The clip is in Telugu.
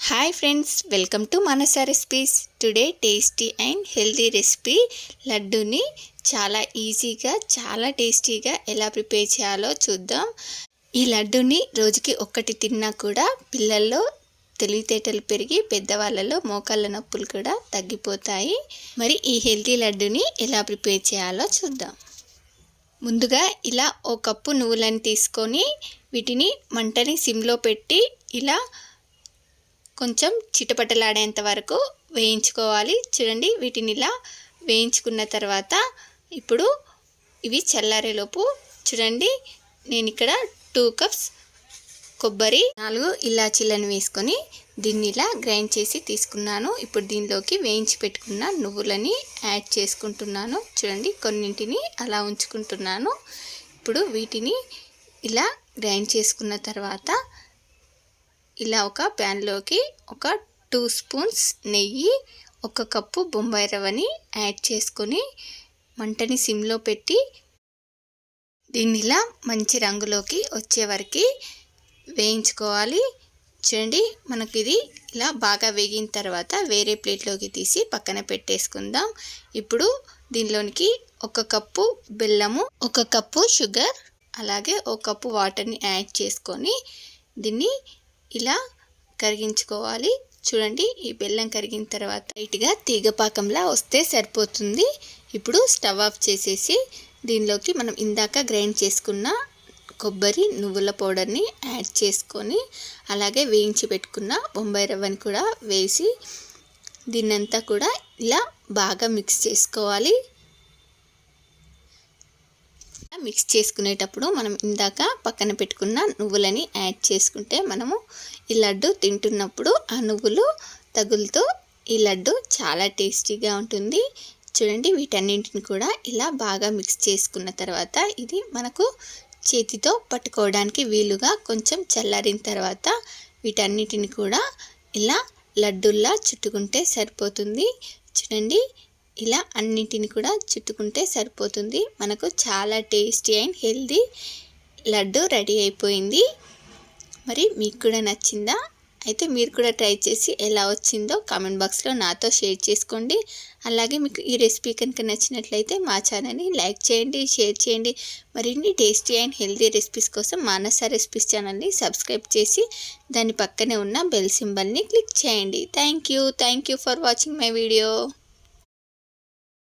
Hi friends, welcome to Manasa recipes. Today tasty and healthy recipe లడ్డూని చాలా ఈజీగా చాలా టేస్టీగా ఎలా ప్రిపేర్ చేయాలో చూద్దాం. ఈ లడ్డూని రోజుకి ఒక్కటి తిన్నా కూడా పిల్లల్లో తెలివితేటలు పెరిగి పెద్దవాళ్ళలో మోకాళ్ళ నొప్పులు కూడా తగ్గిపోతాయి. మరి ఈ హెల్తీ లడ్డూని ఎలా ప్రిపేర్ చేయాలో చూద్దాం. ముందుగా ఇలా ఒక కప్పు నువ్వులను తీసుకొని వీటిని మంటని సిమ్లో పెట్టి ఇలా కొంచెం చిటపటలాడేంత వరకు వేయించుకోవాలి. చూడండి, వీటిని ఇలా వేయించుకున్న తర్వాత ఇప్పుడు ఇవి చల్లారేలోపు చూడండి, నేను ఇక్కడ 2 కప్స్ కొబ్బరి 4 ఇలాచీలను వేసుకొని దీన్ని ఇలా గ్రైండ్ చేసి తీసుకున్నాను. ఇప్పుడు దీనిలోకి వేయించి పెట్టుకున్న నువ్వులని యాడ్ చేసుకుంటున్నాను. చూడండి, కొన్నింటిని అలా ఉంచుకుంటున్నాను. ఇప్పుడు వీటిని ఇలా గ్రైండ్ చేసుకున్న తర్వాత ఇలా ఒక ప్యాన్లోకి ఒక 2 స్పూన్స్ నెయ్యి, 1 కప్పు బొంబాయి రవ్వని యాడ్ చేసుకొని మంటని సిమ్లో పెట్టి దీన్ని ఇలా మంచి రంగులోకి వచ్చే వరకు వేయించుకోవాలి. చూడండి, మనకి ఇది ఇలా బాగా వేగిన తర్వాత వేరే ప్లేట్లోకి తీసి పక్కన పెట్టేసుకుందాం. ఇప్పుడు దీనిలోనికి 1 కప్పు బెల్లము, 1 కప్పు షుగర్, అలాగే 1 కప్పు వాటర్ని యాడ్ చేసుకొని దీన్ని ఇలా కరిగించుకోవాలి. చూడండి, ఈ బెల్లం కరిగిన తర్వాత లైట్గా తీగపాకంలా వస్తే సరిపోతుంది. ఇప్పుడు స్టవ్ ఆఫ్ చేసేసి దీనిలోకి మనం ఇందాక గ్రైండ్ చేసుకున్న కొబ్బరి నువ్వుల పౌడర్ని యాడ్ చేసుకొని అలాగే వేయించి పెట్టుకున్న బొంబాయి రవ్వని కూడా వేసి దీన్నంతా కూడా ఇలా బాగా మిక్స్ చేసుకోవాలి. మిక్స్ చేసుకునేటప్పుడు మనం ఇందాక పక్కన పెట్టుకున్న నువ్వులని యాడ్ చేసుకుంటే మనము ఈ లడ్డు తింటున్నప్పుడు ఆ నువ్వులు తగులుతూ ఈ లడ్డు చాలా టేస్టీగా ఉంటుంది. చూడండి, వీటన్నింటిని కూడా ఇలా బాగా మిక్స్ చేసుకున్న తర్వాత ఇది మనకు చేతితో పట్టుకోవడానికి వీలుగా కొంచెం చల్లారిన తర్వాత వీటన్నిటిని కూడా ఇలా లడ్డూల్లా చుట్టుకుంటే సరిపోతుంది. చూడండి, ఇలా అన్నిటిని కూడా చుట్టుకుంటే సరిపోతుంది. మనకు చాలా tasty and healthy laddu ready అయిపోయింది. మరి మీకు కూడా నచ్చిందా? అయితే మీరు కూడా ట్రై చేసి ఎలా వచ్చిందో కామెంట్ బాక్స్లో నాతో షేర్ చేసుకోండి. అలాగే మీకు ఈ రెసిపీ కనుక నచ్చినట్లయితే మా ఛానల్ని లైక్ చేయండి, షేర్ చేయండి. మరిన్ని టేస్టీ అండ్ హెల్తీ రెసిపీస్ కోసం మానస రెసిపీస్ ఛానల్ని సబ్స్క్రైబ్ చేసి దాని పక్కనే ఉన్న బెల్ సింబల్ని క్లిక్ చేయండి. Thank you for watching my video.